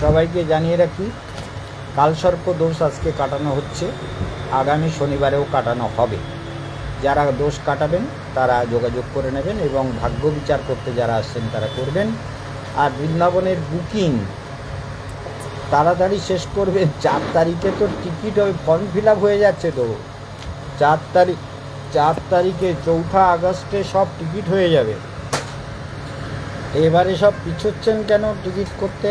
সবাইকে জানিয়ে রাখি, কালসর্প দোষ আজকে কাটানো হচ্ছে, আগামী শনিবারেও কাটানো হবে। যারা দোষ কাটাবেন তারা যোগাযোগ করে নেবেন এবং ভাগ্য বিচার করতে যারা আসছেন তারা করবেন। আর বৃন্দাবনের বুকিং তাড়াতাড়ি শেষ করবেন। 4 তারিখে তো টিকিট হবে, ফর্ম ফিল আপ হয়ে যাচ্ছে তো। 4 তারিখে 4 আগস্টে সব টিকিট হয়ে যাবে। এবারে সব পিছোচ্ছেন কেন টিকিট করতে?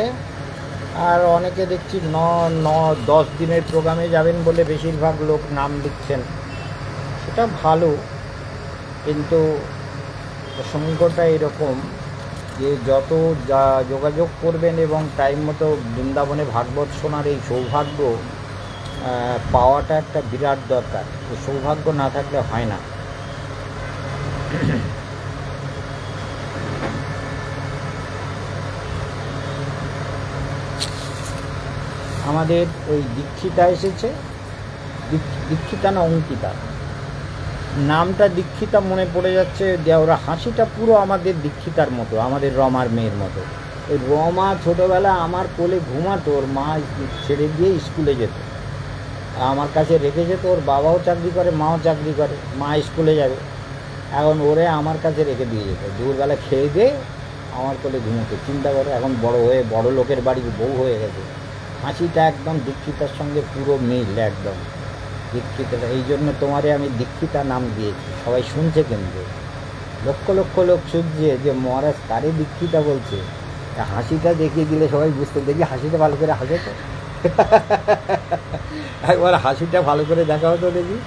আর অনেকে দেখছি 9-10 দিনের প্রোগ্রামে যাবেন বলে বেশিরভাগ লোক নাম লিখছেন। সেটা ভালো, কিন্তু প্রসঙ্গটা এরকম যে যত যা যোগাযোগ করবেন এবং টাইম মতো বৃন্দাবনে ভাগবত শোনার এই সৌভাগ্য পাওয়াটা একটা বিরাট দরকার। এই সৌভাগ্য না থাকলে হয় না। আমাদের ওই দীক্ষিতা এসেছে, দীক্ষিতা না অঙ্কিতা, নামটা দীক্ষিতা মনে পড়ে যাচ্ছে। ওরা হাসিটা পুরো আমাদের দীক্ষিতার মতো, আমাদের রমার মেয়ের মতো। ওই রমা ছোটোবেলা আমার কোলে ঘুমাতো, ওর মা ছেড়ে দিয়ে স্কুলে যেত, আমার কাছে রেখে যেত। ওর বাবাও চাকরি করে, মাও চাকরি করে, মা স্কুলে যাবে, এখন ওরে আমার কাছে রেখে দিয়ে যেত। দুপুরবেলা খেয়ে দিয়ে আমার কোলে ঘুমোতো। চিন্তা করে, এখন বড় হয়ে বড় লোকের বাড়ি বউ হয়ে গেছে। হাসিটা একদম দীক্ষিতার সঙ্গে পুরো মিল একদম। দীক্ষিতা, এই জন্য তোমারে আমি দীক্ষিতা নাম দিয়েছি। সবাই শুনছে, কিন্তু লক্ষ লক্ষ লোক শুনছে যে মহারাজ কারে দীক্ষিতা বলছে। হাসিটা দেখিয়ে দিলে সবাই বুঝতে। দেখি হাসিটা ভালো করে হাসে তো, একবার হাসিটা ভালো করে দেখা হতো দেখি।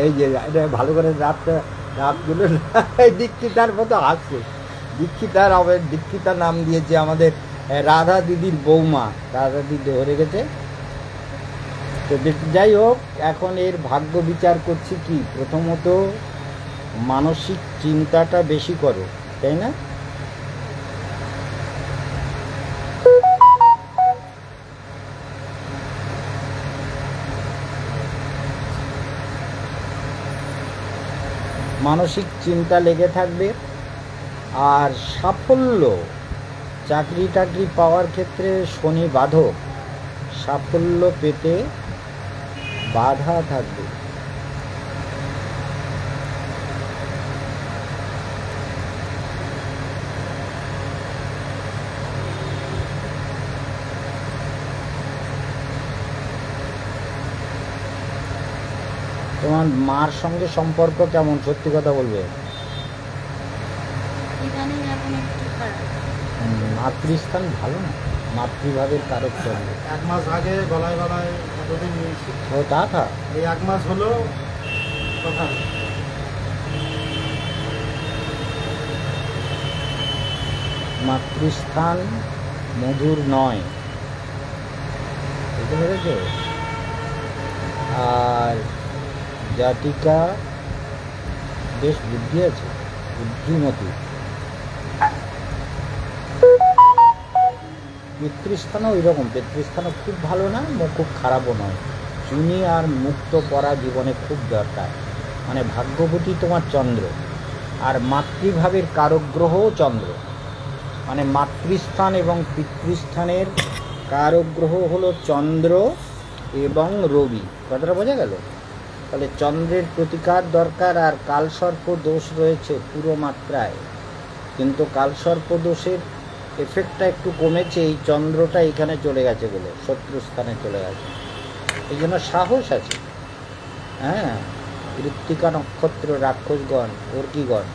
এই যে এটা ভালো করে রাতগুলো দীক্ষিতার মতো হাসছে। দীক্ষিতার আবার দীক্ষিতা নাম দিয়েছে আমাদের রাধা দিদির বৌমা। রাধা দিদি ধরে গেছে তো। যাই হোক, এখন এর ভাগ্য বিচার করছি কি, প্রথমত মানসিক চিন্তাটা বেশি করো, তাই না? মানসিক চিন্তা লেগে থাকবে। আর সাফল্য, চাকরি টাকরি পাওয়ার ক্ষেত্রে শনি বাধক, সাফল্য পেতে বাধা থাকবে। তোমার মার সঙ্গে সম্পর্ক কেমন, সত্যি কথা বলবে? মাতৃস্থান ভালো না, মাতৃভাবের কারক চলবে। 1 মাস আগে গলায় এতদিন নিয়েছি। ও তা থা এই 1 মাস হলো কথা। মাতৃস্থান মধুর নয়, বুঝতে পেরেছ? আর জাতিকা বেশ বুদ্ধি আছে, বুদ্ধিমতী। পিতৃস্থানও ওইরকম, পিতৃস্থানও খুব ভালো না, খুব খারাপও নয়। চুনি আর মুক্ত পড়া জীবনে খুব দরকার। মানে ভাগ্যবতী তোমার চন্দ্র, আর মাতৃভাবের কারক গ্রহও চন্দ্র। মানে মাতৃস্থান এবং পিতৃস্থানের কারক গ্রহ হলো চন্দ্র এবং রবি। কথাটা বোঝা গেল? তাহলে চন্দ্রের প্রতিকার দরকার। আর কালসর্প দোষ রয়েছে পুরো মাত্রায়, কিন্তু কালসর্প দোষের এফেক্টটা একটু কমেছে, এই চন্দ্রটা এখানে চলে গেছে বলে, শত্রুস্থানে চলে গেছে। এই জন্য সাহস আছে। হ্যাঁ, কৃত্তিকা নক্ষত্র, রাক্ষসগণ, ওর কি গণ?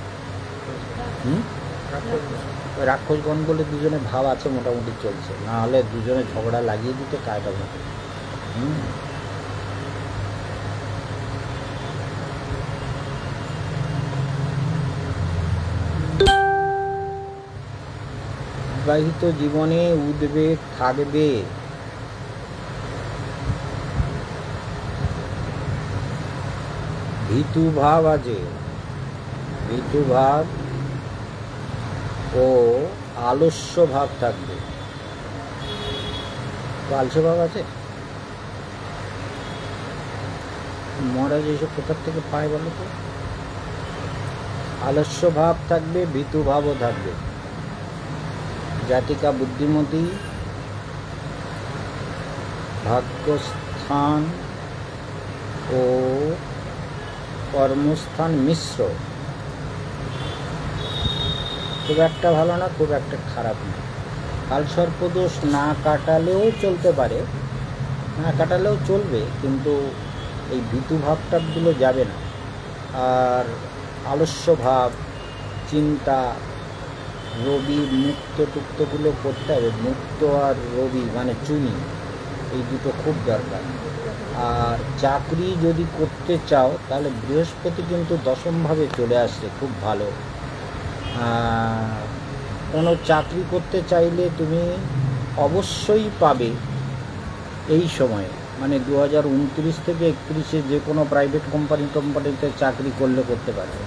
রাক্ষসগণ বলে দুজনে ভাব আছে, মোটামুটি চলছে, না হলে দুজনে ঝগড়া লাগিয়ে দিতে কায়দা মতো। বিবাহিত জীবনে উদ্বেগ থাকবে। ভীতু ভাব আছে, ভীতু ভাব ও আলস্য ভাব থাকবে। আলস্য ভাব আছে? মহারাজ এইসব কোথার থেকে পায় বলো তো? আলস্য ভাব থাকবে, ভীতু ভাবও থাকবে। জাতিকা বুদ্ধিমতী ভাগ্যস্থান ও কর্মস্থান মিশ্র, খুব একটা ভালো না, খুব একটা খারাপ না। কালসর্পদোষ না কাটালেও চলতে পারে, না কাটালেও চলবে, কিন্তু এই ভীতু ভাবটাগুলো যাবে না। আর আলস্য ভাব, চিন্তা, রবি মুক্ত টুক্তগুলো করতে হবে। মুক্ত আর রবি মানে চুনি, এই দুটো খুব দরকার। আর চাকরি যদি করতে চাও তাহলে বৃহস্পতি কিন্তু দশমভাবে চলে আসছে, খুব ভালো। কোনো চাকরি করতে চাইলে তুমি অবশ্যই পাবে এই সময়ে, মানে 2029 থেকে 31-এ যে কোনো প্রাইভেট কোম্পানিতে চাকরি করলে করতে পারবে।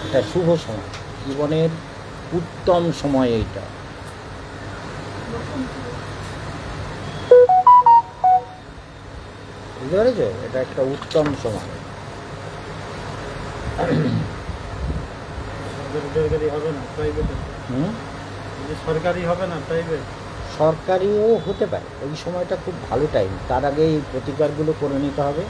এটা শুভ সময়, জীবনের উত্তম সময় এইটা। বুঝতে পেরেছো? এটা একটা উত্তম সময়। সরকারি হবে না প্রাইভেটে? সরকারি হবে না প্রাইভেট? সরকারিও হতে পারে, ওই সময়টা খুব ভালো টাইম। তার আগে এই প্রতিকারগুলো করে নিতে হবে।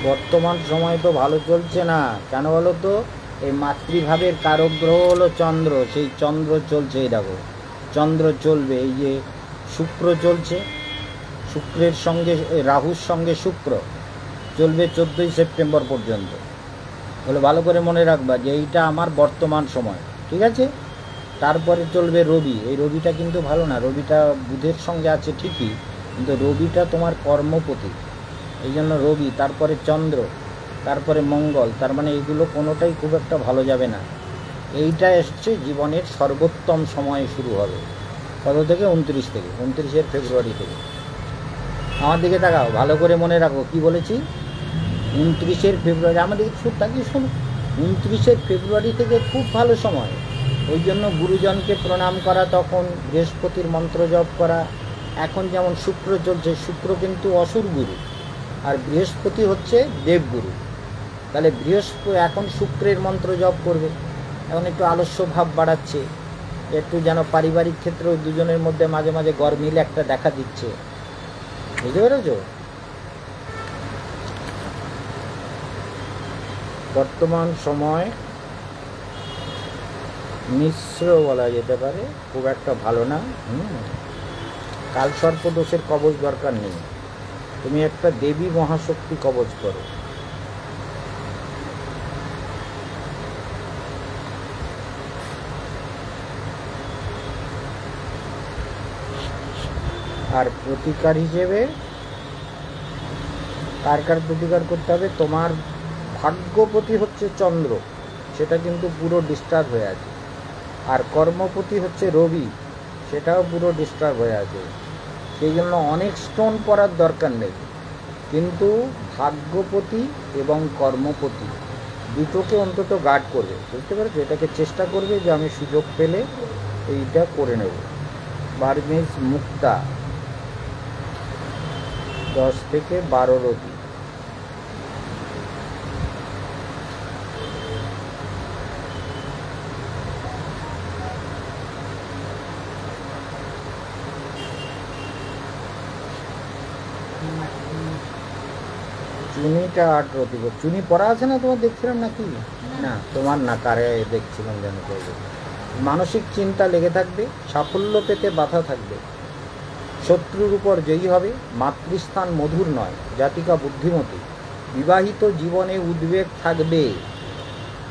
বর্তমান সময় তো ভালো চলছে না, কেন বলো তো? এই মাতৃভাবের কারক গ্রহ হলো চন্দ্র, সেই চন্দ্র চলছে। এই দেখো চন্দ্র চলবে, এই যে শুক্র চলছে, শুক্রের সঙ্গে রাহুর সঙ্গে শুক্র চলবে 14ই সেপ্টেম্বর পর্যন্ত। বলে ভালো করে মনে রাখবা যে এইটা আমার বর্তমান সময়, ঠিক আছে? তারপরে চলবে রবি। এই রবিটা কিন্তু ভালো না, রবিটা বুধের সঙ্গে আছে ঠিকই, কিন্তু রবিটা তোমার কর্মপতি, এই জন্য রবি, তারপরে চন্দ্র, তারপরে মঙ্গল, তার মানে এইগুলো কোনোটাই খুব একটা ভালো যাবে না। এইটা এসছে জীবনের সর্বোত্তম সময় শুরু হবে কত থেকে? 29 ফেব্রুয়ারি থেকে। আমার দিকে তাকাও, ভালো করে মনে রাখো কি বলেছি। 29 ফেব্রুয়ারি, আমাদের খুব তাকিয়ে শোনো। 29 ফেব্রুয়ারি থেকে খুব ভালো সময়। ওই জন্য গুরুজনকে প্রণাম করা, তখন বৃহস্পতির মন্ত্র জপ করা। এখন যেমন শুক্র চলছে, শুক্র কিন্তু অসুর গুরু, আর বৃহস্পতি হচ্ছে দেবগুরু। তাহলে বৃহস্পতি এখন শুক্রের মন্ত্র জপ করবে। এখন একটু আলস্য ভাব বাড়াচ্ছে, একটু যেন পারিবারিক ক্ষেত্রেও দুজনের মধ্যে মাঝে মাঝে গরমিল একটা দেখা দিচ্ছে। বুঝতে পেরেছ? বর্তমান সময় মিশ্র বলা যেতে পারে, খুব একটা ভালো না। কালসর্পদোষের কবচ দরকার নেই, তুমি একটা দেবী মহাশক্তি কবচ করো। আর প্রতিকার হিসেবে কার প্রতিকার করতে হবে? তোমার ভাগ্যপতি হচ্ছে চন্দ্র, সেটা কিন্তু পুরো ডিস্টার্ব হয়ে আছে। আর কর্মপতি হচ্ছে রবি, সেটাও পুরো ডিস্টার্ব হয়ে আছে। সেই জন্য অনেক স্টোন পরার দরকার নেই, কিন্তু ভাগ্যপতি এবং কর্মপতি দুটোকে অন্তত গার্ড করবে। বুঝতে পেরেছো? এটাকে চেষ্টা করবে যে আমি সুযোগ পেলে এইটা করে নেব। বার্মিজ মুক্তা 10 থেকে 12 রতি। চুনিটা 8 রতি। চুনি পড়া আছে না তোমার? দেখছিলাম নাকি? না তোমার না, কারে দেখছিলাম যেন। মানসিক চিন্তা লেগে থাকবে, সাফল্য পেতে বাধা থাকবে, শত্রুর উপর জয়ী হবে, মাতৃস্থান মধুর নয়, জাতিকা বুদ্ধিমতী, বিবাহিত জীবনে উদ্বেগ থাকবে।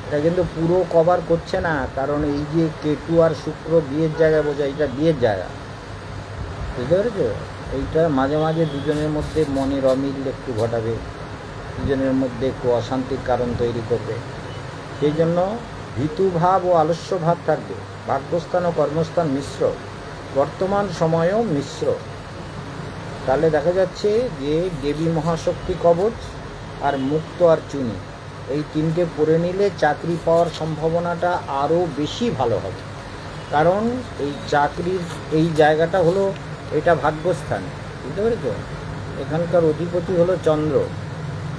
এটা কিন্তু পুরো কভার করছে না, কারণ এই যে কেতু আর শুক্র বিয়ের জায়গায় বোঝায়, এটা বিয়ের জায়গা। বুঝতে পেরেছো? এইটা মাঝে মাঝে দুজনের মধ্যে মনের অমিল একটু ঘটাবে, দুজনের মধ্যে একটু অশান্তির কারণ তৈরি করবে। সেই জন্য ভীতু ভাব ও আলস্য ভাব থাকবে। ভাগ্যস্থান ও কর্মস্থান মিশ্র, বর্তমান সময়েও মিশ্র। তাহলে দেখা যাচ্ছে যে দেবী মহাশক্তি কবচ আর মুক্ত আর চুনি, এই তিনটে পরে নিলে চাকরি পাওয়ার সম্ভাবনাটা আরও বেশি ভালো হবে। কারণ এই চাকরির এই জায়গাটা হলো, এটা ভাগ্যস্থান। বুঝতে পেরেছো? এখানকার অধিপতি হলো চন্দ্র,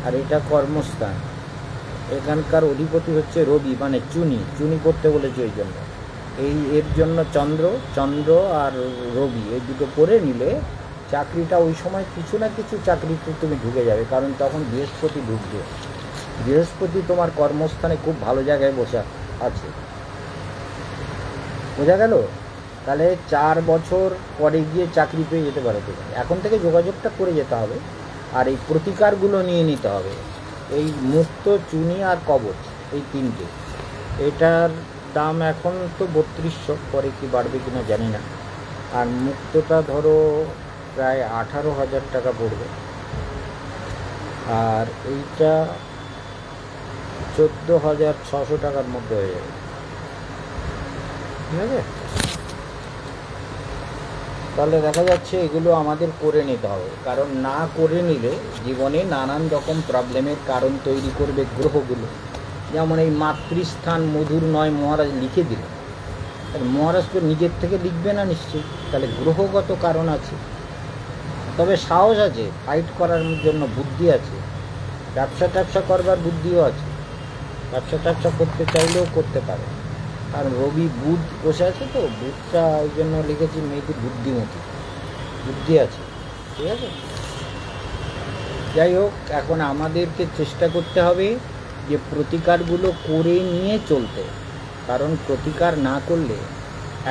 আর এটা কর্মস্থান। এখানকার অধিপতি হচ্ছে রবি, মানে চুনি করতে বলেছে ওই জন্য। এর জন্য চন্দ্র আর রবি এই দুটো করে নিলে চাকরিটা ওই সময় কিছু না কিছু চাকরিতে তুমি ঢুকে যাবে, কারণ তখন বৃহস্পতি ঢুকবে। বৃহস্পতি তোমার কর্মস্থানে খুব ভালো জায়গায় বসে আছে, বোঝা গেল? তাহলে 4 বছর পরে গিয়ে চাকরি পেয়ে যেতে পারো তুমি। এখন থেকে যোগাযোগটা করে যেতে হবে, আর এই প্রতিকারগুলো নিয়ে নিতে হবে। এই মুক্ত, চুনি আর কবচ, এই 3টে। এটার দাম এখন তো 3200, পরে কি বাড়বে কিনা জানি না। আর মুক্তটা ধরো প্রায় 18,000 টাকা পড়বে, আর এইটা 14,600 টাকার মধ্যে হয়ে যাবে, ঠিক আছে? তাহলে দেখা যাচ্ছে এগুলো আমাদের করে নিতে হবে, কারণ না করে নিলে জীবনে নানান রকম প্রবলেমের কারণ তৈরি করবে গ্রহগুলো। যেমন এই মাতৃস্থান মধুর নয় মহারাজ লিখে দিল, তাহলে মহারাজ তো নিজের থেকে লিখবে না নিশ্চয়ই, তাহলে গ্রহগত কারণ আছে। তবে সাহস আছে, ফাইট করার জন্য বুদ্ধি আছে, ব্যবসা করবার বুদ্ধিও আছে, ব্যবসা করতে চাইলেও করতে পারে। কারণ রবি বুধ বসে আছে, তো বুধটা ওই জন্য লিখেছি মেয়েটি বুদ্ধিমতী, বুদ্ধি আছে, ঠিক আছে? যাই হোক, এখন আমাদেরকে চেষ্টা করতে হবে যে প্রতিকারগুলো করে নিয়ে চলতে, কারণ প্রতিকার না করলে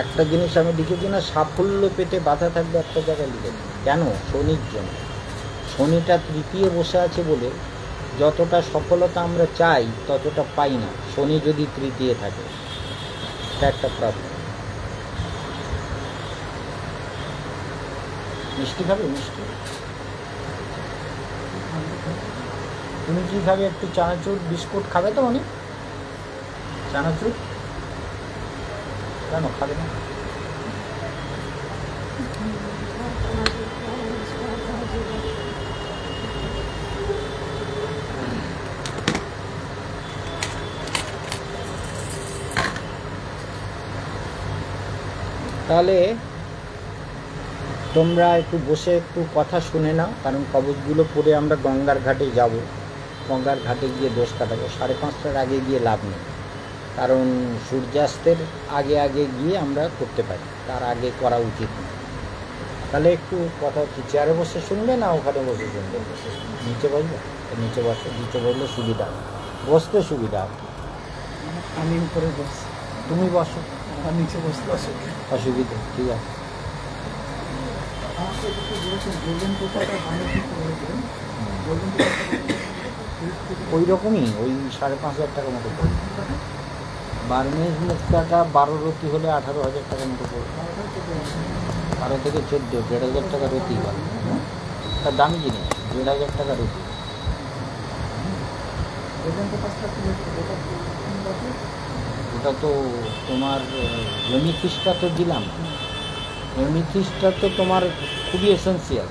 একটা জিনিস আমি লিখেছি না, সাফল্য পেতে বাধা থাকবে, একটা জায়গায় লিখেছি। কেন? শনির জন্য। শনিটা তৃতীয় বসে আছে বলে যতটা সফলতা আমরা চাই ততটা পাই না, শনি যদি তৃতীয় থাকে। এটা একটা প্রবলেম। মিষ্টি খাবে? মিষ্টি তুমি কি খাবে? একটু চানাচুর বিস্কুট খাবে তো? অনেক চানাচুর কেন খাবে না? তাহলে তোমরা একটু বসে একটু কথা শুনে নাও, কারণ কবচগুলো পরে আমরা গঙ্গার ঘাটে যাব। গঙ্গার ঘাটে গিয়ে দোষ কাটাবো। 5:30টার আগে গিয়ে লাভ নেই, কারণ সূর্যাস্তের আগে গিয়ে আমরা করতে পারি, তার আগে করা উচিত না। তাহলে একটু কথা কি চেয়ারে বসে শুনবে না ওখানে বসে শুনবে? নিচে বসবে? নিচে বসে, নিচে বসলে সুবিধা, বসতে সুবিধা। আমি উপরে বসি, তুমি বসো, আর নিচে বসতে অসুবিধা, ঠিক আছে? ওই রকমই, ওই 5,500 টাকার মতো পড়বে। বার্মেজ মুক্তাটা 12 রতি হলে 18,000 টাকার মতো পড়বে, 12 থেকে 14, 1,500 টাকা রতি পাবে। তার দামি জিনিস, 1,500 টাকা রতি। ওটা তো তোমার এমিথিসটা তো দিলাম, এমিথিসটা তো তোমার খুবই এসেন্সিয়াল।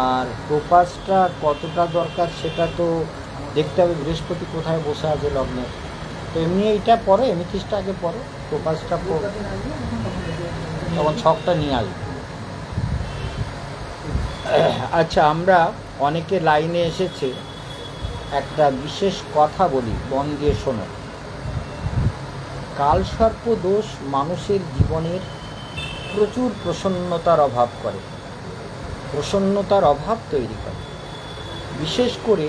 আর টোপাসটা কতটা দরকার সেটা তো দেখতে হবে বৃহস্পতি কোথায় বসে আছে লগ্নে। তো এমনি এইটা পরে, এমিথিসটা আগে পরে, টোপাসটা পরে, তখন ছকটা নিয়ে আসবে। আচ্ছা, আমরা অনেকে লাইনে এসেছে, একটা বিশেষ কথা বলি, মন দিয়ে শোনো। কালসর্প দোষ মানুষের জীবনের প্রচুর প্রসন্নতার অভাব করে, প্রসন্নতার অভাব তৈরি করে। বিশেষ করে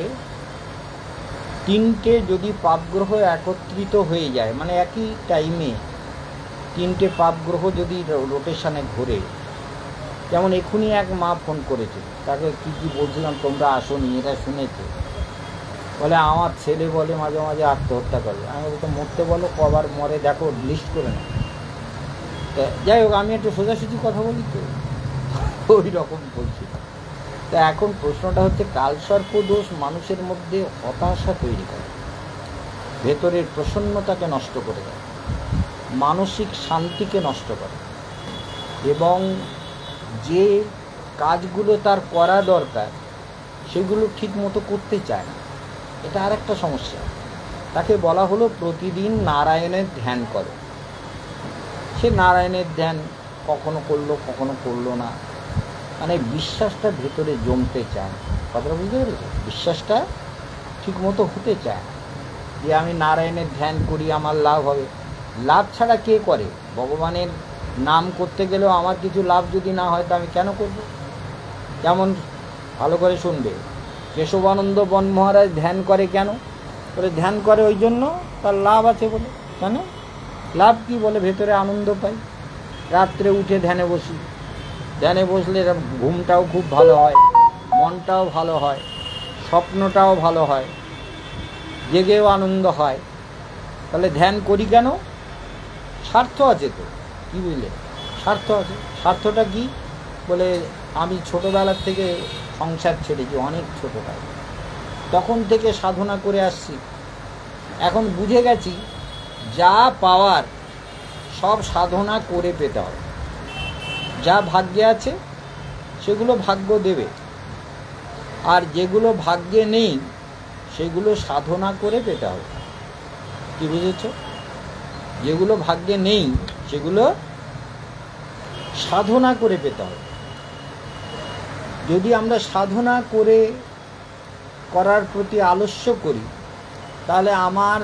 3টে যদি পাপগ্রহ একত্রিত হয়ে যায়, মানে একই টাইমে 3টে পাপগ্রহ যদি রোটেশনে ঘোরে, যেমন এখনই এক মা ফোন করেছে, তাকে কী বলছিলাম তোমরা আসোনি, এটা শুনেছে। বলে আমার ছেলে বলে মাঝে মাঝে আত্মহত্যা করে। আমি বলতে মরতে বলো, কবার মরে দেখো, লিস্ট করে না। তা যাই হোক, আমি একটু সোজাসুজি কথা বলি তো, ওই রকম বলছি। তা এখন প্রশ্নটা হচ্ছে, কালসর্প দোষ মানুষের মধ্যে হতাশা তৈরি করে, ভেতরের প্রসন্নতাকে নষ্ট করে দেয়, মানসিক শান্তিকে নষ্ট করে, এবং যে কাজগুলো তার করা দরকার সেগুলো ঠিক মতো করতে চায় না। এটা আর একটা সমস্যা। তাকে বলা হলো প্রতিদিন নারায়ণের ধ্যান করো। সে নারায়ণের ধ্যান কখনো করলো, কখনো করলো না, মানে বিশ্বাসটা ভেতরে জমতে চায় না। কথাটা বুঝতে পেরেছো? বিশ্বাসটা ঠিক মতো হতে চায় না যে আমি নারায়ণের ধ্যান করি আমার লাভ হবে। লাভ ছাড়া কে করে? ভগবানের নাম করতে গেলেও আমার কিছু লাভ যদি না হয় তো আমি কেন করব? যেমন ভালো করে শুনবে, কেশবানন্দ বন মহারাজ ধ্যান করে কেন? বলে ধ্যান করে ওই জন্য তার লাভ আছে বলে। কেন লাভ কি? বলে ভেতরে আনন্দ পাই, রাত্রে উঠে ধ্যানে বসি, ধ্যানে বসলে ঘুমটাও খুব ভালো হয়, মনটাও ভালো হয়, স্বপ্নটাও ভালো হয়, জেগেও আনন্দ হয়। তাহলে ধ্যান করি কেন? স্বার্থ আছে তো, কী বুঝলে? স্বার্থ আছে। স্বার্থটা কি? বলে আমি ছোটোবেলার থেকে সংসার ছেড়েছি, অনেক ছোটোবেলা, তখন থেকে সাধনা করে আসছি। এখন বুঝে গেছি যা পাওয়ার সব সাধনা করে পেতে হবে। যা ভাগ্যে আছে সেগুলো ভাগ্য দেবে, আর যেগুলো ভাগ্যে নেই সেগুলো সাধনা করে পেতে হবে। কি বুঝেছ? যেগুলো ভাগ্যে নেই সেগুলো সাধনা করে পেতে হবে। যদি আমরা সাধনা করার প্রতি আলস্য করি তাহলে আমার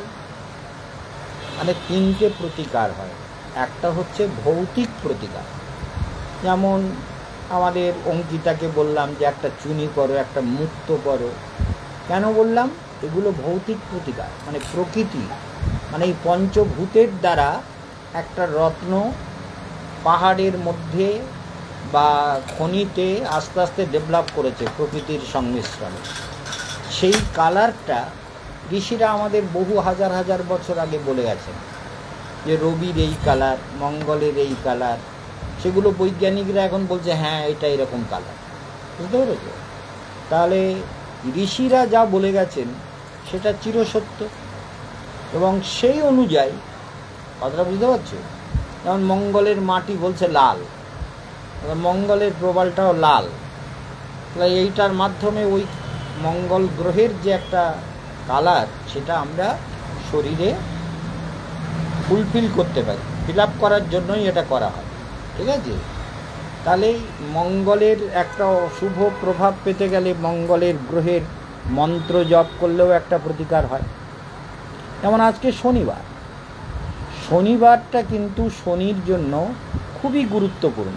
মানে তিনটে প্রতিকার হয়। একটা হচ্ছে ভৌতিক প্রতিকার, যেমন আমাদের অঙ্কিতাকে বললাম যে একটা চুনি করো, একটা মুক্ত করো। কেন বললাম? এগুলো ভৌতিক প্রতিকার, মানে প্রকৃতি, মানে এই পঞ্চভূতের দ্বারা একটা রত্ন পাহাড়ের মধ্যে বা খনিতে আস্তে আস্তে ডেভেলপ করেছে প্রকৃতির সংমিশ্রণে। সেই কালারটা ঋষিরা আমাদের বহু হাজার হাজার বছর আগে বলে গেছেন যে রবির এই কালার, মঙ্গলের এই কালার। সেগুলো বৈজ্ঞানিকরা এখন বলছে হ্যাঁ এটা এরকম কালার। বুঝতে পেরেছ? তাহলে ঋষিরা যা বলে গেছেন সেটা চিরসত্য, এবং সেই অনুযায়ী কথাটা বুঝতে পারছো? যেমন মঙ্গলের মাটি বলছে লাল, মঙ্গলের প্রবালটাও লাল। তাহলে এইটার মাধ্যমে ওই মঙ্গল গ্রহের যে একটা কালার সেটা আমরা শরীরে ফুলফিল করতে পারি, ফিল আপ করার জন্যই এটা করা হয়। ঠিক আছে? তাহলে মঙ্গলের একটা শুভ প্রভাব পেতে গেলে মঙ্গলের গ্রহের মন্ত্র জপ করলেও একটা প্রতিকার হয়। যেমন আজকে শনিবার, শনিবারটা কিন্তু শনির জন্য খুবই গুরুত্বপূর্ণ।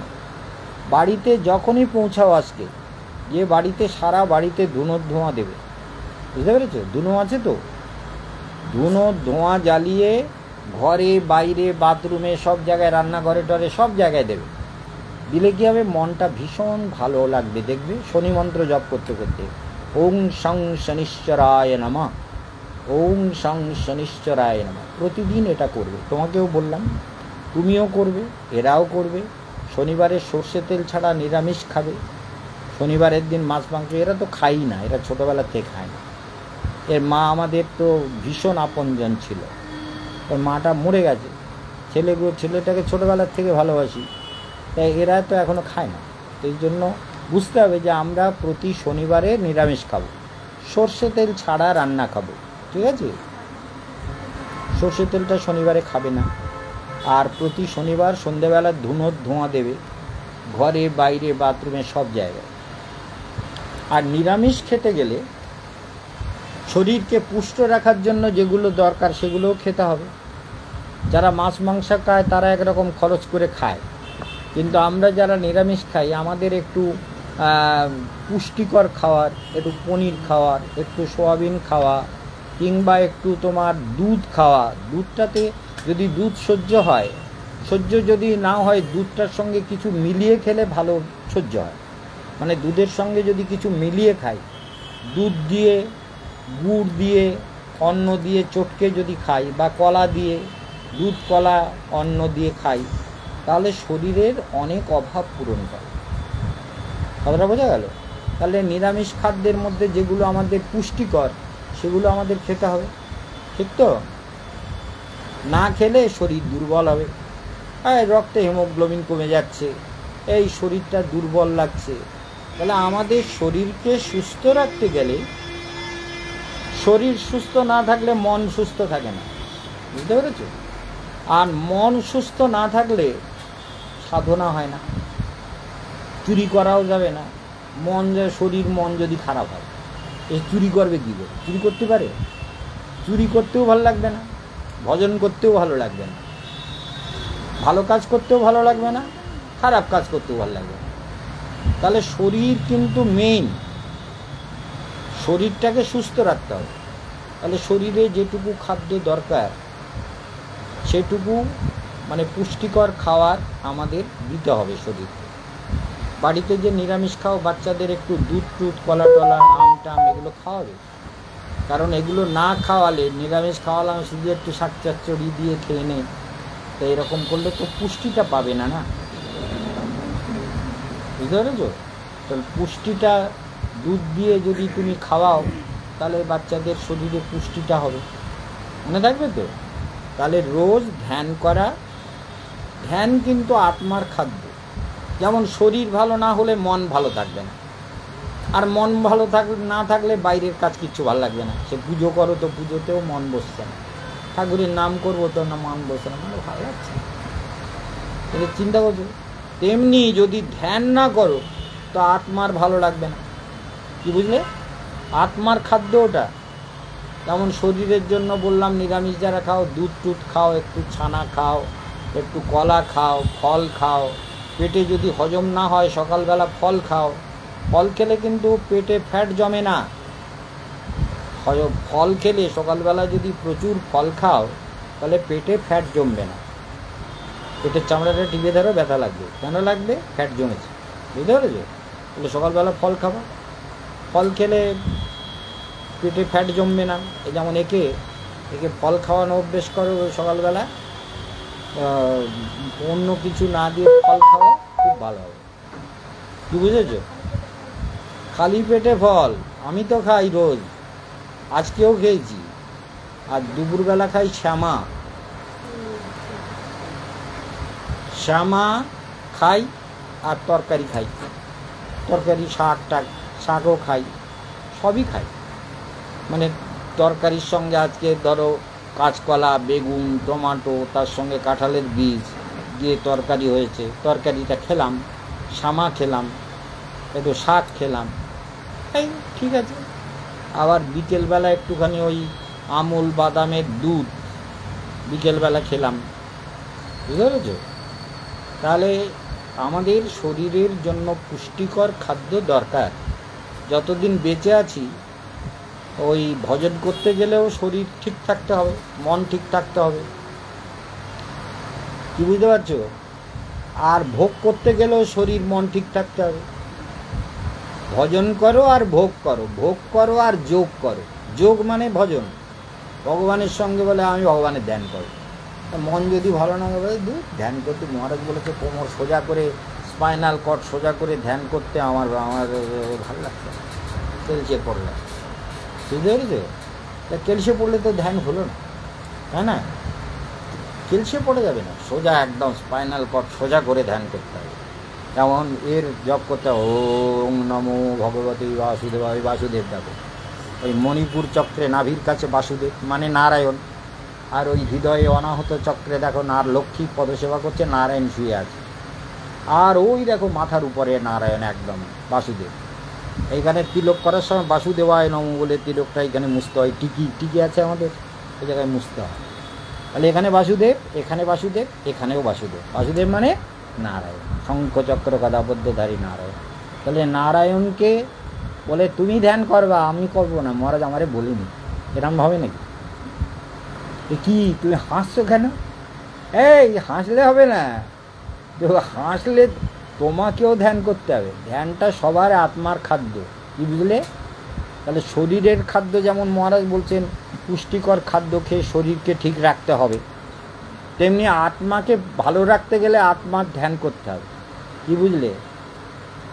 বাড়িতে যখনই পৌঁছাও আজকে, যে বাড়িতে সারা বাড়িতে ধুনোর ধোঁয়া দেবে, বুঝতে পেরেছো? ধুনো আছে তো, ধুনোর ধোঁয়া জ্বালিয়ে ঘরে বাইরে বাথরুমে সব জায়গায়, রান্নাঘরে টরে সব জায়গায় দেবে। দিলে কী হবে? মনটা ভীষণ ভালো লাগবে। দেখবে শনি মন্ত্র জপ করতে করতে ওং শং শনিশ্চরায় নমঃ, ওং শং শনিশ্চরায় নমঃ, প্রতিদিন এটা করবে। তোমাকেও বললাম, তুমিও করবে, এরাও করবে। শনিবারে সর্ষে তেল ছাড়া নিরামিষ খাবে। শনিবারের দিন মাছ মাংস এরা তো খাই না, এরা ছোটোবেলা থেকে খায় না। এর মা আমাদের তো ভীষণ আপনজন ছিল, ওর মাটা মরে গেছে, ছেলেটাকে ছোটোবেলার থেকে ভালোবাসি, তাই এরা তো এখনও খায় না। এই জন্য বুঝতে হবে যে আমরা প্রতি শনিবারে নিরামিষ খাবো, সর্ষে তেল ছাড়া রান্না খাবো। ঠিক আছে? সর্ষে তেলটা শনিবারে খাবে না। আর প্রতি শনিবার সন্ধেবেলা ধুনোর ধোঁয়া দেবে ঘরে বাইরে বাথরুমে সব জায়গায়। আর নিরামিষ খেতে গেলে শরীরকে পুষ্ট রাখার জন্য যেগুলো দরকার সেগুলোও খেতে হবে। যারা মাছ মাংস খায় তারা একরকম খরচ করে খায়, কিন্তু আমরা যারা নিরামিষ খাই আমাদের একটু পুষ্টিকর খাওয়ার, একটু পনির খাওয়ার, একটু সোয়াবিন খাওয়া, কিংবা একটু তোমার দুধ খাওয়া। দুধটাতে যদি দুধ সহ্য যদি না হয়, দুধটার সঙ্গে কিছু মিলিয়ে খেলে ভালো সহ্য হয়। মানে দুধের সঙ্গে যদি কিছু মিলিয়ে খাই, দুধ দিয়ে, গুড় দিয়ে, অন্ন দিয়ে চটকে যদি খাই, বা কলা দিয়ে, দুধ কলা অন্ন দিয়ে খাই, তাহলে শরীরের অনেক অভাব পূরণ করে। কথাটা বোঝা গেল? তাহলে নিরামিষ খাদ্যের মধ্যে যেগুলো আমাদের পুষ্টিকর সেগুলো আমাদের খেতে হবে। ঠিক তো? না খেলে শরীর দুর্বল হবে। রক্তে হিমোগ্লোবিন কমে যাচ্ছে, এই শরীরটা দুর্বল লাগছে। তাহলে আমাদের শরীরকে সুস্থ রাখতে গেলে, শরীর সুস্থ না থাকলে মন সুস্থ থাকে না। বুঝতে পেরেছ? আর মন সুস্থ না থাকলে সাধনা হয় না, চুরি করাও যাবে না। শরীর মন যদি খারাপ হয়, এই চুরি করবে কী করে? চুরি করতে পারে? চুরি করতেও ভালো লাগবে না, ভজন করতেও ভালো লাগবে না। ভালো কাজ করতেও ভালো লাগবে না, খারাপ কাজ করতেও ভালো লাগবে না। তাহলে শরীর কিন্তু মেইন, শরীরটাকে সুস্থ রাখতে হবে। তাহলে শরীরে যেটুকু খাদ্য দরকার সেটুকু মানে পুষ্টিকর খাবার আমাদের দিতে হবে শরীরকে। বাড়িতে যে নিরামিষ খাও, বাচ্চাদের একটু দুধ টুধ কলা টলা আম টাম এগুলো খাওয়াবে, কারণ এগুলো না খাওয়ালে, নিরামিষ খাওয়ালাম শুধু একটু শাক চচ্চড়ি দিয়ে খেয়ে নে, তো এরকম করলে তো পুষ্টিটা পাবে না, না বুঝতে পেরেছো? তাহলে পুষ্টিটা দুধ দিয়ে যদি তুমি খাওয়াও তাহলে বাচ্চাদের শরীরে পুষ্টিটা হবে, মনে থাকবে তো? তাহলে রোজ ধ্যান করা, ধ্যান কিন্তু আত্মার খাদ্য। যেমন শরীর ভালো না হলে মন ভালো থাকবে না, আর মন ভালো না থাকলে বাইরের কাজ কিচ্ছু ভালো লাগবে না। সে পুজো করো তো পুজোতেও মন বসছে না, ঠাকুরের নাম করবো তো না মন বসছে না, মানে ভালো লাগছে না। তাহলে চিন্তা করছো, তেমনি যদি ধ্যান না করো তো আত্মার ভালো লাগবে না। কি বুঝলে? আত্মার খাদ্য ওটা। যেমন শরীরের জন্য বললাম নিরামিষ যারা খাও, দুধ টুধ খাও, একটু ছানা খাও, একটু কলা খাও, ফল খাও। পেটে যদি হজম না হয় সকালবেলা ফল খাও, ফল খেলে কিন্তু পেটে ফ্যাট জমে না। ফল খেলে সকালবেলা যদি প্রচুর ফল খাও তাহলে পেটে ফ্যাট জমবে না। পেটের চামড়াটা টিপে ধরো, ব্যথা লাগবে, কেন লাগবে? ফ্যাট জমেছে, বুঝতে পেরেছো? তাহলে সকালবেলা ফল খাবো, ফল খেলে পেটে ফ্যাট জমবে না। এই যেমন একে ফল খাওয়ানো অভ্যেস করো সকালবেলা, অন্য কিছু না দিয়ে ফল খাওয়া, খুব ভালো হবে। কি বুঝেছো? খালি পেটে ফল আমি তো খাই রোজ, আজকেও খেয়েছি। আর দুপুরবেলা খাই শ্যামা, শ্যামা খাই, আর তরকারি খাই, তরকারি শাকও খাই, সবই খাই। মানে তরকারির সঙ্গে আজকে ধরো কাঁচকলা, বেগুন, টমেটো, তার সঙ্গে কাঁঠালের বীজ দিয়ে তরকারি হয়েছে, তরকারিটা খেলাম, শামা খেলাম, একটু শাক খেলাম, এই ঠিক আছে। আবার বিকেলবেলা একটুখানি ওই আমুল বাদামের দুধ বিকেলবেলা খেলাম, বুঝতে পেরেছো? তাহলে আমাদের শরীরের জন্য পুষ্টিকর খাদ্য দরকার। যতদিন বেঁচে আছি ওই ভজন করতে গেলেও শরীর ঠিক থাকতে হবে, মন ঠিক থাকতে হবে। কি বুঝতে পারছো? আর ভোগ করতে গেলেও শরীর মন ঠিক থাকতে হবে। ভজন করো আর ভোগ করো, ভোগ করো আর যোগ করো। যোগ মানে ভজন, ভগবানের সঙ্গে বলে আমি ভগবানের ধ্যান করো। মন যদি ভালো না হবে, ধ্যান করতে মহারাজ বলেছে কোমর সোজা করে, স্পাইনাল কর্ড সোজা করে ধ্যান করতে আমার ভালো লাগছে, কেলসে পড়লে, বুঝতে পেরেছো? তা কেলসে পড়লে তো ধ্যান হলো না, তাই না? কেলসে পড়ে যাবে না, সোজা একদম স্পাইনাল কর্ড সোজা করে ধ্যান করতে হবে। যেমন এর জপ করতে হবে ওম নমো ভগবতী বাসুদেবায়, বাসুদেব ডাকো। ওই মণিপুর চক্রে নাভির কাছে বাসুদেব মানে নারায়ণ, আর ওই হৃদয়ে অনাহত চক্রে দেখো লক্ষ্মী পদসেবা করছে, নারায়ণ শুয়ে আছে, আর ওই দেখো মাথার উপরে নারায়ণ একদম বাসুদেব। এইখানে তিলক করার সময় বাসুদেবায় নম বলে তিলকটা এখানে মুছতে হয়, টিকি আছে আমাদের, ওই জায়গায় মুছতে হয়। তাহলে এখানে বাসুদেব, এখানে বাসুদেব, এখানেও বাসুদেব। বাসুদেব মানে নারায়ণ, শঙ্খচক্র গদাপদ্মধারী নারায়ণ। তাহলে নারায়ণকে বলে তুমি ধ্যান করবা, আমি করবো না, মহারাজ আমারে বলিনি, এরম ভাবে নাকি? কি তুমি হাসছো কেন? এই হাসলে হবে না, হাসলে তোমাকেও ধ্যান করতে হবে। ধ্যানটা সবার আত্মার খাদ্য, কি বুঝলে? তাহলে শরীরের খাদ্য যেমন মহারাজ বলছেন পুষ্টিকর খাদ্য খেয়ে শরীরকে ঠিক রাখতে হবে, তেমনি আত্মাকে ভালো রাখতে গেলে আত্মার ধ্যান করতে হবে। কি বুঝলে?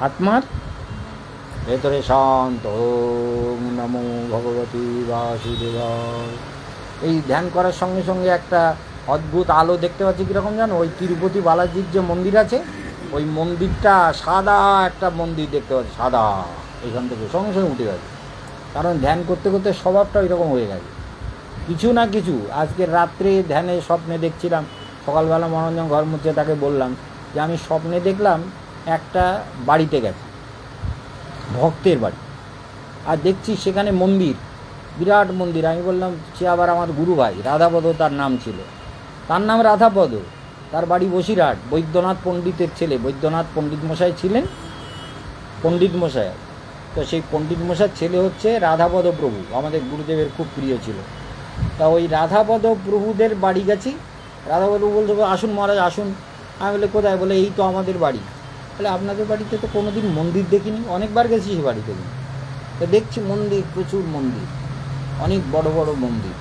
আত্মার ভেতরে শান্ত ওম নমো ভগবতী বাসুদেবায়, এই ধ্যান করার সঙ্গে সঙ্গে একটা অদ্ভুত আলো দেখতে পাচ্ছি। কীরকম জানো? ওই তিরুপতি বালাজির যে মন্দির আছে, ওই মন্দিরটা সাদা একটা মন্দির দেখতে পাচ্ছি, সাদা, এখান থেকে সঙ্গে সঙ্গে উঠে গেছে। কারণ ধ্যান করতে করতে স্বভাবটা ওইরকম হয়ে গেছে। কিছু না কিছু আজকের রাত্রে ধ্যানে স্বপ্নে দেখছিলাম, সকালবেলা মনোরঞ্জন ঘর মুছে তাকে বললাম যে আমি স্বপ্নে দেখলাম একটা বাড়িতে গেছে, ভক্তের বাড়ি, আর দেখছি সেখানে মন্দির, বিরাট মন্দির। আমি বললাম সে আবার আমার গুরু ভাই রাধাপদ তার নাম ছিল, তার নাম রাধাপদ, তার বাড়ি বসিরহাট, বৈদ্যনাথ পণ্ডিতের ছেলে, বৈদ্যনাথ পণ্ডিত মশাই ছিলেন, পণ্ডিত মশাই। তো সেই পণ্ডিত মশাইয়ের ছেলে হচ্ছে রাধাপদ প্রভু, আমাদের গুরুদেবের খুব প্রিয় ছিল। তা ওই রাধাপদ প্রভুদের বাড়ি গেছি। রাধাপদ প্রভু বলতে আসুন মহারাজ আসুন। আমি বলে কোথায়? বলে এই তো আমাদের বাড়ি। বলে আপনাদের বাড়িতে তো কোনো দিন মন্দির দেখিনি, অনেকবার গেছি সে বাড়িতে। তো দেখছি মন্দির, প্রচুর মন্দির, অনেক বড় বড় মন্দির।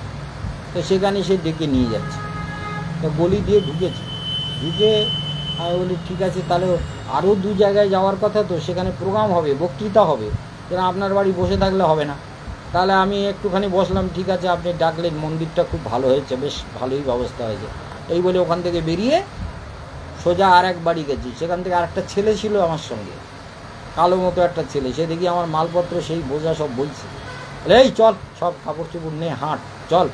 তো সেখানে সে ডেকে নিয়ে যাচ্ছে। তো গলি দিয়ে ঢুকেছি, ঢুকে আমি বলি ঠিক আছে, তাহলে আরও 2 জায়গায় যাওয়ার কথা, তো সেখানে প্রোগ্রাম হবে, বক্তৃতা হবে, যেন আপনার বাড়ি বসে থাকলে হবে না। তাহলে আমি একটুখানি বসলাম, ঠিক আছে আপনি ডাকলেন, মন্দিরটা খুব ভালো হয়েছে, বেশ ভালোই ব্যবস্থা হয়েছে। এই বলে ওখান থেকে বেরিয়ে সোজা আর এক বাড়ি গেছি। সেখান থেকে আর একটা ছেলে ছিল আমার সঙ্গে, কালো মতো একটা ছেলে। সে দেখি আমার মালপত্র সেই বোঝা সব বলছে। এই চল, সব কাপড় চোপড় নে, হাঁট চল,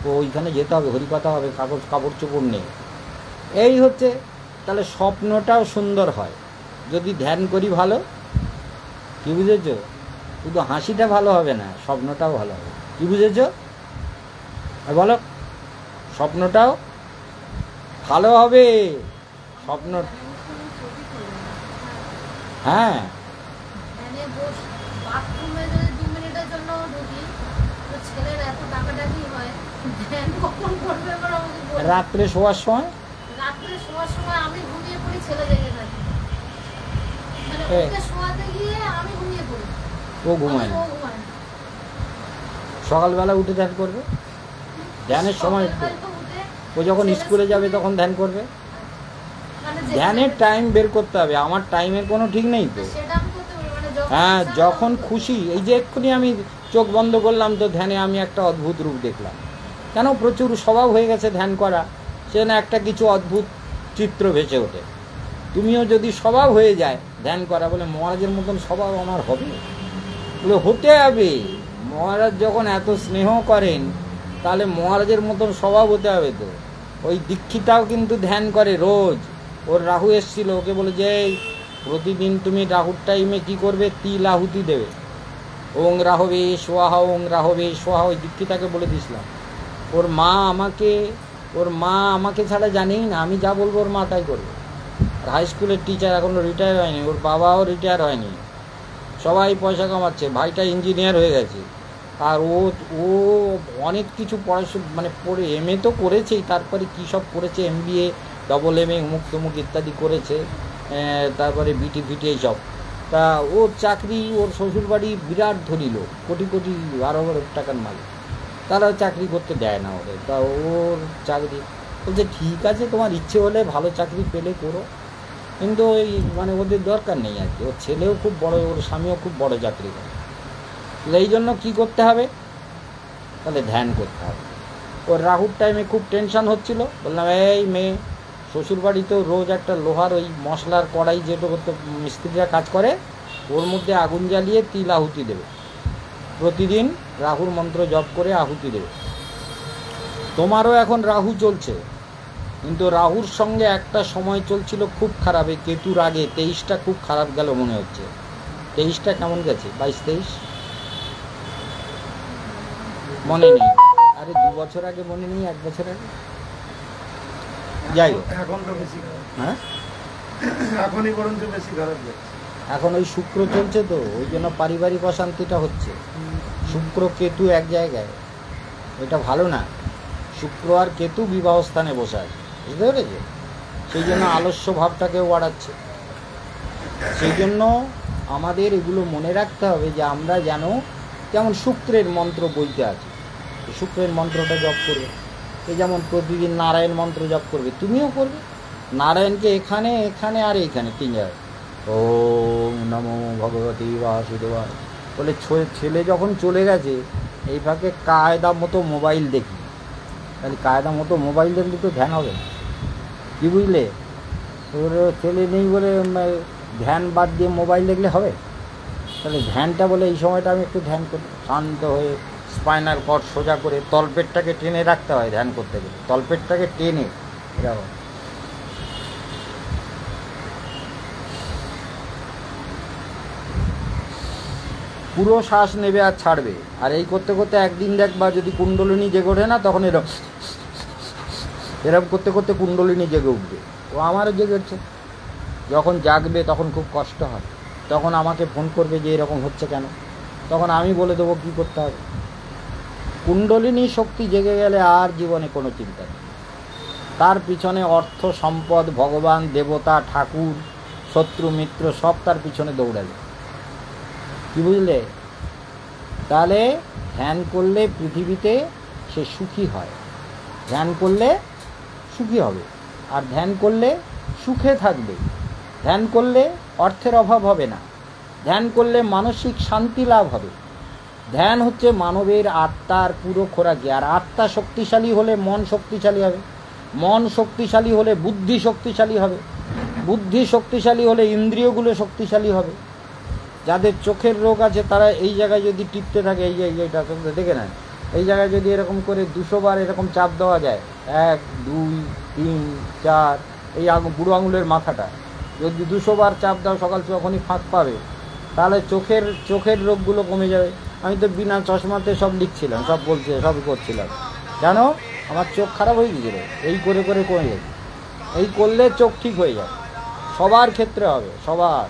তো ওইখানে যেতে হবে, হরিকথা হবে, কাপড় চোপড় নে। এই হচ্ছে। তাহলে স্বপ্নটাও সুন্দর হয় যদি ধ্যান করি ভালো। কি বুঝেছ? শুধু হাসিটা ভালো হবে না, স্বপ্নটাও ভালো হবে। কি বুঝেছ বলো? স্বপ্নটাও ভালো হবে, স্বপ্ন। হ্যাঁ, রাত্রে শোয়ার সময় আমি ঘুমিয়ে পড়ি, ছেলে জেগে থাকে, মানে ওকে শোয়াতে গিয়ে আমি ঘুমিয়ে পড়ি, ও ঘুমায় না। সকালবেলা উঠে ধ্যান করবে, ধ্যানের সময় ও যখন স্কুলে যাবে তখন ধ্যান করবে। ধ্যানের টাইম বের করতে হবে। আমার টাইমের কোনো ঠিক নেই তো। হ্যাঁ, যখন খুশি। এই যে এক্ষুনি আমি চোখ বন্ধ করলাম, তো ধ্যানে আমি একটা অদ্ভুত রূপ দেখলাম। কেন? প্রচুর স্বভাব হয়ে গেছে ধ্যান করা, সেখানে একটা কিছু অদ্ভুত চিত্র ভেসে ওঠে। তুমিও যদি স্বভাব হয়ে যায় ধ্যান করা, বলে মহারাজের মতন স্বভাব আমার হবে, বলে হতে হবে। মহারাজ যখন এত স্নেহ করেন, তাহলে মহারাজের মতন স্বভাব হতে হবে। তো ওই দীক্ষিতাও কিন্তু ধ্যান করে রোজ। ওর রাহু এসছিল, ওকে বলে যে প্রতিদিন তুমি রাহুর টাইমে কী করবে? তিল আহুতি দেবে। ওং রাহবে সোহা, ওং রাহবে সোহা, ওই দীক্ষিতাকে বলে দিয়েছিলাম। ওর মা আমাকে ছাড়া জানেই না, আমি যা বলবো ওর মা তাই করবে। আর হাই স্কুলের টিচার, এখনও রিটায়ার হয়নি, ওর বাবাও রিটায়ার হয়নি। সবাই পয়সা কামাচ্ছে, ভাইটা ইঞ্জিনিয়ার হয়ে গেছে। আর ও অনেক কিছু পড়াশোনা মানে পড়ে MA তো করেছেই, তারপরে কী সব করেছে, MBA, MA, অমুক তমুক ইত্যাদি করেছে, তারপরে BT এইসব। তা ওর চাকরি, ওর শ্বশুরবাড়ি বিরাট ধনী লোক, কোটি কোটি 12 টাকার মালিক। তারা চাকরি করতে দেয় না ওদের। তা ওর চাকরি বলছে ঠিক আছে, তোমার ইচ্ছে হলে ভালো চাকরি পেলে করো, কিন্তু ওই মানে ওদের দরকার নেই আর কি। ওর ছেলেও খুব বড়, ওর স্বামীও খুব বড় চাকরি করে। এই জন্য কী করতে হবে? তাহলে ধ্যান করতে হবে। ওর রাহুর টাইমে খুব টেনশন হচ্ছিল। বললাম এই মেয়ে, শ্বশুরবাড়িতেও রোজ একটা লোহার ওই মশলার কড়াই, যেটা করতে মিস্ত্রিরা কাজ করে, ওর মধ্যে আগুন জ্বালিয়ে তিল আহুতি দেবে। প্রতিদিন রাহুর মন্ত্র জপ করে আহুতি দেবে। তোমারও এখন রাহু চলছে, কিন্তু রাহুর সঙ্গে একটা সময় চলছিল খুব খারাপ। এই কেতুর আগে 23টা খুব খারাপ গেল মনে হচ্ছে। 23টা কেমন গেছে? 22-23 মনে নেই। আরে 2 বছর আগে মনে নেই, 1 বছর আগে, যাই হোক। এখন তো বেশি খারাপ। হ্যাঁ, এখনই বরঞ্চ বেশি খারাপ যাচ্ছে। এখন ওই শুক্র চলছে, তো ওই জন্য পারিবারিক অশান্তিটা হচ্ছে। শুক্র কেতু এক জায়গায়, এটা ভালো না। শুক্র আর কেতু বিবাহ স্থানে বসে আছে, বুঝতে পেরেছে? সেই জন্য আলস্য ভাবটাকেও বাড়াচ্ছে। সেই জন্য আমাদের এগুলো মনে রাখতে হবে যে আমরা যেন, যেমন শুক্রের মন্ত্র বইতে আছে, শুক্রের মন্ত্রটা জপ করবে। এই যেমন প্রতিদিন নারায়ণ মন্ত্র জপ করবে, তুমিও করবে। নারায়ণকে এখানে, এখানে আর এইখানে 3 জায়গায় ওম নমো ভগবতী বাসুদেবায় বলে। ছেলে যখন চলে গেছে, এই ফাঁকে কায়দা মতো মোবাইল দেখি। তাহলে কায়দা মতো মোবাইল দেখলে তো ধ্যান হবে না। কী বুঝলে? ওর ছেলে নেই বলে ধ্যান বাদ দিয়ে মোবাইল দেখলে হবে? তাহলে ধ্যানটা বলে এই সময়টা আমি একটু ধ্যান করি, শান্ত হয়ে, স্পাইনাল কর্ড সোজা করে, তলপেটটাকে টেনে রাখতে হয় ধ্যান করতে গেলে। তলপেটটাকে টেনে এরকম। পুরো শ্বাস নেবে আর ছাড়বে। আর এই করতে করতে একদিন দেখবা যদি কুণ্ডলিনী জেগে ওঠে না, তখন এরকম এরকম করতে করতে কুণ্ডলিনী জেগে উঠবে। ও আমারও জেগেছে। যখন জাগবে তখন খুব কষ্ট হয়, তখন আমাকে ফোন করবে যে এরকম হচ্ছে কেন, তখন আমি বলে দেবো কী করতে হবে। কুণ্ডলিনী শক্তি জেগে গেলে আর জীবনে কোনো চিন্তা নেই। তার পিছনে অর্থ সম্পদ, ভগবান, দেবতা, ঠাকুর, শত্রু মিত্র সব তার পিছনে দৌড়াবে। কি বুঝলে? তাহলে ধ্যান করলে পৃথিবীতে সে সুখী হয়, ধ্যান করলে সুখী হবে, আর ধ্যান করলে সুখে থাকবে। ধ্যান করলে অর্থের অভাব হবে না, ধ্যান করলে মানসিক শান্তি লাভ হবে। ধ্যান হচ্ছে মানবের আত্মার পুরো খোরাকি। আর আত্মা শক্তিশালী হলে মন শক্তিশালী হবে, মন শক্তিশালী হলে বুদ্ধি শক্তিশালী হবে, বুদ্ধি শক্তিশালী হলে ইন্দ্রিয়গুলো শক্তিশালী হবে। যাদের চোখের রোগ আছে তারা এই জায়গায় যদি টিপতে থাকে, এই জায়গাটা দেখে নেন, এই জায়গায় যদি এরকম করে 200 বার এরকম চাপ দেওয়া যায়, 1 2 3 4, এই বুড়ো আঙুলের মাথাটা যদি 200 বার চাপ দাও সকাল যখনই ফাঁক পাবে, তাহলে চোখের রোগগুলো কমে যাবে। আমি তো বিনা চশমাতে সব লিখছিলাম, সব বলছি, সবই করছিলাম, জানো আমার চোখ খারাপ হয়ে গিয়েছিল, এই করে করে কমে যাবে। এই করলে চোখ ঠিক হয়ে যাবে, সবার ক্ষেত্রে হবে, সবার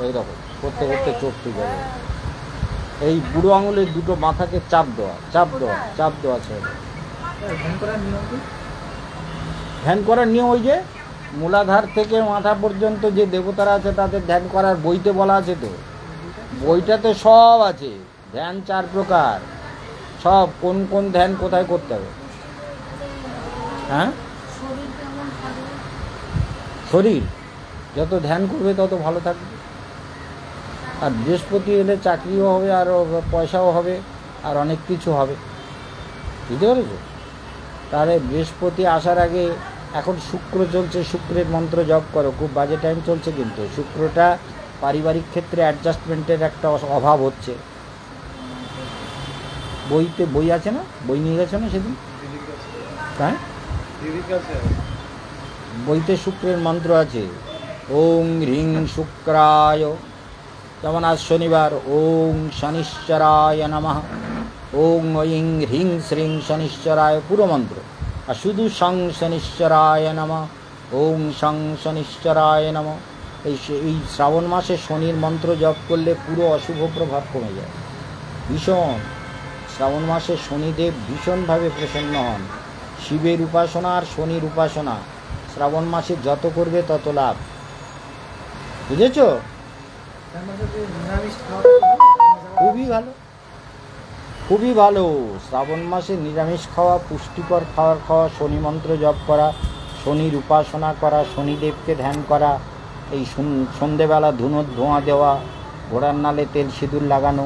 এইরকম করতে করতে চোখ ঠিক হয়ে যাবে। এই বুড়ো আঙুলের দুটো মাথাকে চাপ দেওয়া ছেড়ে। ধ্যান করার নিয়ম ওই যে মূলাধার থেকে মাথা পর্যন্ত যে দেবতারা আছে তাদের ধ্যান করার বইতে বলা আছে, তো বইটাতে সব আছে। ধ্যান 4 প্রকার, সব কোন কোন ধ্যান কোথায় করতে হবে। হ্যাঁ, শরীর যত ধ্যান করবে তত ভালো থাকবে। আর বৃহস্পতি এলে চাকরিও হবে, আর পয়সাও হবে, আর অনেক কিছু হবে, বুঝতে পেরেছো? তাহলে বৃহস্পতি আসার আগে এখন শুক্র চলছে, শুক্রের মন্ত্র জপ করো। খুব বাজে টাইম চলছে, কিন্তু শুক্রটা পারিবারিক ক্ষেত্রে অ্যাডজাস্টমেন্টের একটা অভাব হচ্ছে। বইতে বই আছে না, বই নিয়ে গেছো না সেদিন? হ্যাঁ, বইতে শুক্রের মন্ত্র আছে, ওং হ্রিং শুক্রায়, যেমন আজ শনিবার, ওং শনিশ্চরায় নমঃ, ওং ঐং হ্রিং শ্রীং শনিশ্চরায়, পুরো মন্ত্র। আর শুধু সং শনিশ্চরায় নমঃ, ওং সং শনিশ্চরায় নমঃ। এই শ্রাবণ মাসে শনির মন্ত্র জপ করলে পুরো অশুভ প্রভাব কমে যায় ভীষণ। শ্রাবণ মাসে শনিদেব ভীষণভাবে প্রসন্ন হন। শিবের উপাসনা আর শনির উপাসনা শ্রাবণ মাসে যত করবে তত লাভ, বুঝেছ? খুবই ভালো, খুবই ভালো। শ্রাবণ মাসে নিরামিষ খাওয়া, পুষ্টিকর খাবার খাওয়া, শনি মন্ত্র জপ করা, শনির উপাসনা করা, শনিদেবকে ধ্যান করা, এই সন্ধেবেলা ধোঁয়া দেওয়া, ঘোড়ার নালে তেল সিঁদুর লাগানো,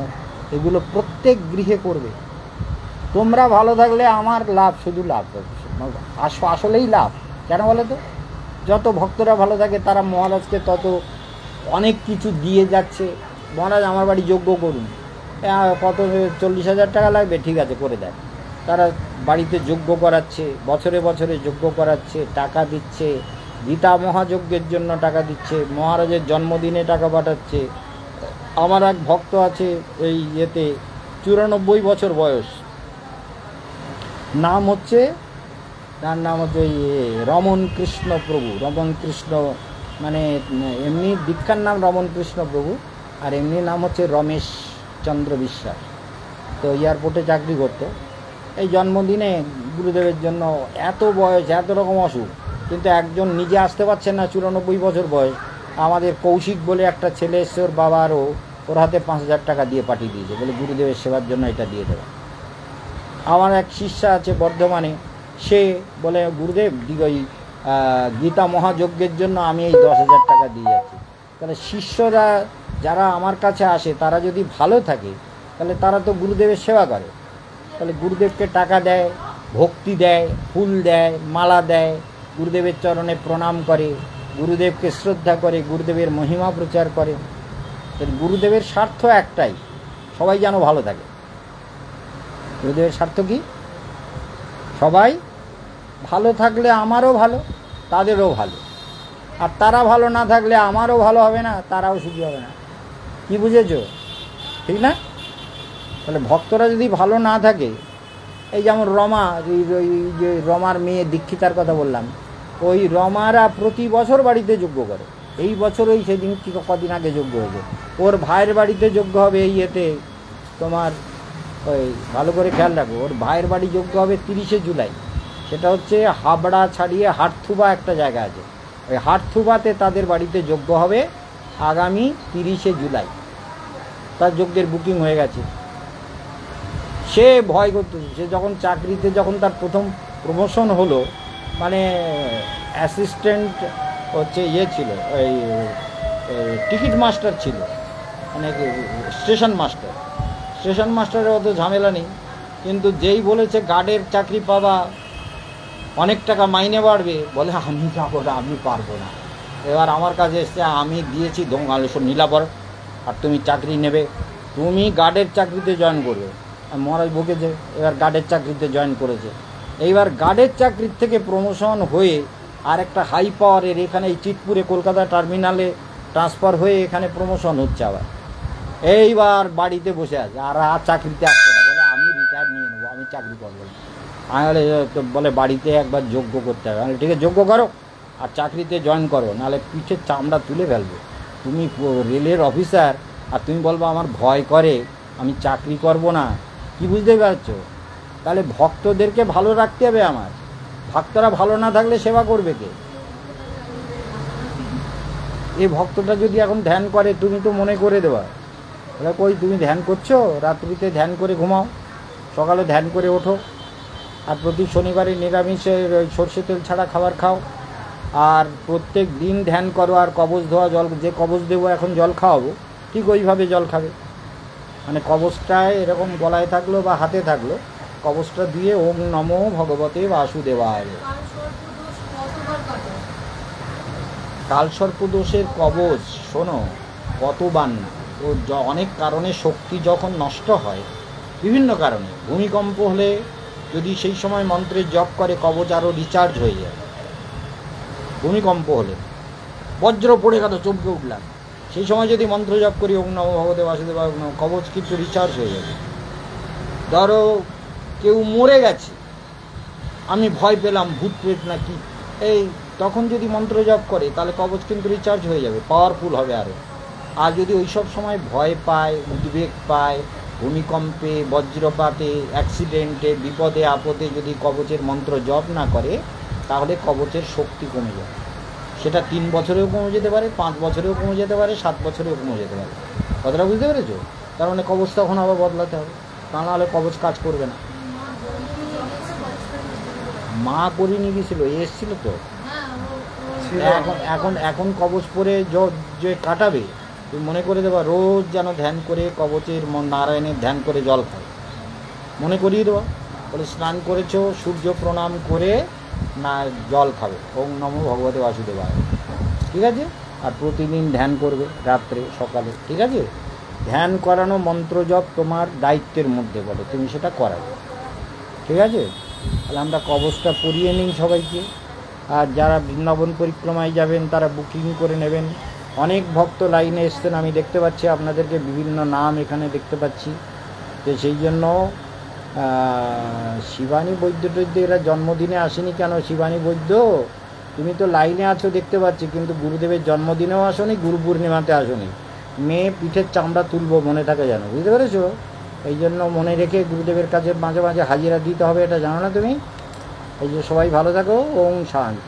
এগুলো প্রত্যেক গৃহে করবে। তোমরা ভালো থাকলে আমার লাভ, শুধু লাভ, আসলেই লাভ। কেন বলো তো? যত ভক্তরা ভালো থাকে তারা মহারাজকে তত অনেক কিছু দিয়ে যাচ্ছে। মহারাজ আমার বাড়ি যজ্ঞ করুন, কত 40,000 টাকা লাগবে, ঠিক আছে করে দেয়। তারা বাড়িতে যজ্ঞ করাচ্ছে, বছরে বছরে যজ্ঞ করাচ্ছে, টাকা দিচ্ছে, গীতা মহাযজ্ঞের জন্য টাকা দিচ্ছে, মহারাজের জন্মদিনে টাকা পাঠাচ্ছে। আমার এক ভক্ত আছে এই ইয়েতে, 94 বছর বয়স, নাম হচ্ছে, তার নাম হচ্ছে রমন কৃষ্ণ প্রভু। রমন কৃষ্ণ মানে এমনি দীক্ষার নাম রমন কৃষ্ণ প্রভু, আর এমনি নাম হচ্ছে রমেশ চন্দ্র বিশ্বাস। তো এয়ারপোর্টে চাকরি করতো। এই জন্মদিনে গুরুদেবের জন্য এত বয়স, এত রকম অসুখ, কিন্তু একজন নিজে আসতে পারছেন না, 94 বছর বয়স। আমাদের কৌশিক বলে একটা ছেলে এসছে, ওর বাবারও ওর হাতে 5,000 টাকা দিয়ে পাঠিয়ে দিয়েছে, বলে গুরুদেবের সেবার জন্য এটা দিয়ে দেবে। আমার এক শিষ্যা আছে বর্ধমানে, সে বলে গুরুদেব ওই গীতা মহাযজ্ঞের জন্য আমি এই 10,000 টাকা দিয়ে যাচ্ছি। তাহলে শিষ্যরা যারা আমার কাছে আসে তারা যদি ভালো থাকে তাহলে তারা তো গুরুদেবের সেবা করে। তাহলে গুরুদেবকে টাকা দেয়, ভক্তি দেয়, ফুল দেয়, মালা দেয়, গুরুদেবের চরণে প্রণাম করে, গুরুদেবকে শ্রদ্ধা করে, গুরুদেবের মহিমা প্রচার করে। তাহলে গুরুদেবের স্বার্থ একটাই, সবাই যেন ভালো থাকে। গুরুদেবের স্বার্থ কি? সবাই ভালো থাকলে আমারও ভালো, তাদেরও ভালো। আর তারা ভালো না থাকলে আমারও ভালো হবে না, তারাও সুখী হবে না। কি বুঝেছো? ঠিক না? তাহলে ভক্তরা যদি ভালো না থাকে এই যেমন রমা, ওই যে রমার মেয়ে দীক্ষিতার কথা বললাম, ওই রমারা প্রতি বছর বাড়িতে যজ্ঞ করে। এই বছর ওই সেদিন কদিন আগে যজ্ঞ হয়েছে, ওর ভাইয়ের বাড়িতে যজ্ঞ হবে এই এতে তোমার, ওই ভালো করে খেয়াল রাখো, ওর ভাইয়ের বাড়ি যজ্ঞ হবে 30শে জুলাই। সেটা হচ্ছে হাবড়া ছাড়িয়ে হাটথুবা একটা জায়গা আছে, ওই হাটথুবাতে তাদের বাড়িতে যজ্ঞ হবে আগামী 30শে জুলাই। তার যজ্ঞের বুকিং হয়ে গেছে। সে ভয় করতেছে, সে যখন চাকরিতে যখন তার প্রথম প্রমোশন হলো, মানে অ্যাসিস্ট্যান্ট হচ্ছে ছিল, ওই টিকিট মাস্টার ছিল, মানে স্টেশন মাস্টারের অত ঝামেলা নেই, কিন্তু যেই বলেছে গার্ডের চাকরি পাবা, অনেক টাকা মাইনে বাড়বে, বলে আমি যাবো না, আমি পারবো না। এবার আমার কাছে এসছে, আমি দিয়েছি নীলাপর, আর তুমি চাকরি নেবে, তুমি গার্ডের চাকরিতে জয়েন করবে। মহারাজ বকেছে, এবার গার্ডের চাকরিতে জয়েন করেছে। এইবার গার্ডের চাকরির থেকে প্রমোশন হয়ে আর একটা হাই পাওয়ারের এখানে এই চিতপুরে কলকাতা টার্মিনালে ট্রান্সফার হয়ে এখানে প্রমোশন হচ্ছে আবার। এইবার বাড়িতে বসে আছে, আর চাকরিতে আসছে না, বলে আমি রিটায়ার নিয়ে নেবো, আমি চাকরি করবো না। আমি বলে বাড়িতে একবার যোগ্য করতে হবে। আমি ঠিক আছে যোগ্য করো আর চাকরিতে জয়েন করো, নাহলে পিঠের চামড়া তুলে ফেলবে। তুমি রেলের অফিসার আর তুমি বলবো আমার ভয় করে, আমি চাকরি করব না, কি বুঝতে পারছো? তাহলে ভক্তদেরকে ভালো রাখতে হবে আমার, ভক্তরা ভালো না থাকলে সেবা করবে কে? এই ভক্তটা যদি এখন ধ্যান করে, তুমি তো মনে করে দেওয়া, তাহলে কই তুমি ধ্যান করছো? রাত্রিতে ধ্যান করে ঘুমাও, সকালে ধ্যান করে ওঠো, আর প্রতি শনিবারে নিরামিষের সর্ষে তেল ছাড়া খাবার খাও, আর প্রত্যেক দিন ধ্যান করো, আর কবচ ধোয়া জল, যে কবচ দেবো এখন জল খাওয়াবো ঠিক ওইভাবে জল খাবে। মানে কবচটায় এরকম গলায় থাকলো বা হাতে থাকলো, কবচটা দিয়ে ওম নমো ভগবতে বাসুদেবায়। কালসর্পদোষের কবচ শোনো কতবার না, তো অনেক কারণে শক্তি যখন নষ্ট হয়, বিভিন্ন কারণে, ভূমিকম্প হলে যদি সেই সময় মন্ত্রের জপ করে কবচ আরও রিচার্জ হয়ে যায়। ভূমিকম্প হলে বজ্র পড়ে গেল, চমকে উঠলাম, সেই সময় যদি মন্ত্র জপ করি ওম নমো ভগবতে বাসুদেবায়, কবচ কিন্তু রিচার্জ হয়ে যাবে। ধরো কেউ মরে গেছে, আমি ভয় পেলাম ভূত প্রেত নাকি, এই তখন যদি মন্ত্র জপ করে তাহলে কবচ কিন্তু রিচার্জ হয়ে যাবে, পাওয়ারফুল হবে আরও। আর যদি ওই সব সময় ভয় পায়, উদ্বেগ পায়, ভূমিকম্পে, বজ্রপাতে, অ্যাক্সিডেন্টে, বিপদে আপদে যদি কবচের মন্ত্র জপ না করে, তাহলে কবচের শক্তি কমে যায়। সেটা 3 বছরেও কমে যেতে পারে, 5 বছরেও কমে যেতে পারে, 7 বছরেও কমে যেতে পারে। কথাটা বুঝতে পেরেছো? তার মানে কবচ তখন আবার বদলাতে হবে, তা নাহলে কবচ কাজ করবে না। মা করে নিয়ে গেছিল, এসেছিল তো, এখন কবচ পরে যে কাটাবে, তুমি মনে করে দেবা রোজ যেন ধ্যান করে কবচের নারায়ণের ধ্যান করে জল খাও, মনে করিয়ে দেওয়া, বলে স্নান করেছো, সূর্য প্রণাম করে না জল খাবে, ওম নমো ভগবতে বাসুদেবায়, ঠিক আছে? আর প্রতিদিন ধ্যান করবে রাত্রে সকালে, ঠিক আছে? ধ্যান করানো, মন্ত্র জপ তোমার দায়িত্বের মধ্যে বলে, তুমি সেটা করাবে, ঠিক আছে? তাহলে আমরা কবচটা পরিয়ে নিই সবাইকে। আর যারা বৃন্দাবন পরিক্রমায় যাবেন তারা বুকিং করে নেবেন। অনেক ভক্ত লাইনে এসছেন, আমি দেখতে পাচ্ছি আপনাদেরকে, বিভিন্ন নাম এখানে দেখতে পাচ্ছি। তো সেই জন্য শিবানী বৈদ্য টৈদ্য এরা জন্মদিনে আসেনি কেন? শিবানী বৈদ্য তুমি তো লাইনে আছো দেখতে পাচ্ছি, কিন্তু গুরুদেবের জন্মদিনেও আসোনি, গুরু পূর্ণিমাতে আসোনি। মেয়ে পিঠের চামড়া তুলবো, মনে থাকে জানো, বুঝতে পেরেছো? এই জন্য মনে রেখে গুরুদেবের কাছে মাঝে মাঝে হাজিরা দিতে হবে, এটা জানো না তুমি? এই যে সবাই ভালো থাকো, ওম শান্তি।